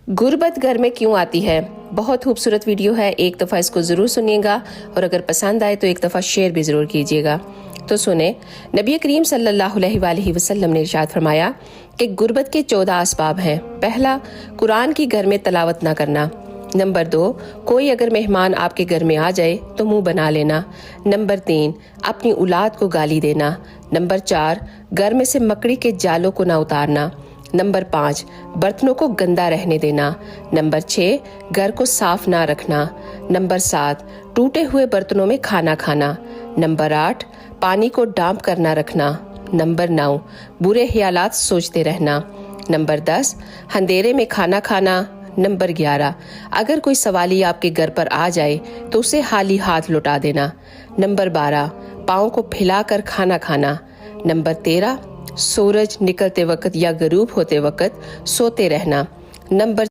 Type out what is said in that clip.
गुर्बत घर में क्यों आती है। बहुत खूबसूरत वीडियो है, एक दफ़ा इसको ज़रूर सुनिएगा और अगर पसंद आए तो एक दफ़ा शेयर भी ज़रूर कीजिएगा। तो सुने, नबी करीम सल्लल्लाहु अलैहि वसल्लम ने इरशाद फरमाया कि गुर्बत के 14 असबाब हैं। पहला, कुरान की घर में तलावत ना करना। नंबर 2, कोई अगर मेहमान आपके घर में आ जाए तो मुंह बना लेना। नंबर 3, अपनी औलाद को गाली देना। नंबर 4, घर में से मकड़ी के जालों को ना उतारना। नंबर 5, बर्तनों को गंदा रहने देना। नंबर 6, घर को साफ ना रखना। नंबर 7, टूटे हुए बर्तनों में खाना खाना। नंबर 8, पानी को डांप कर ना रखना। नंबर 9, बुरे ख्यालात सोचते रहना। नंबर 10, अंधेरे में खाना खाना। नंबर 11, अगर कोई सवाली आपके घर पर आ जाए तो उसे खाली हाथ लौटा देना। नंबर 12, पाँव को फैलाकर खाना खाना। नंबर 13, सूरज निकलते वक्त या गरूब होते वक्त सोते रहना। नंबर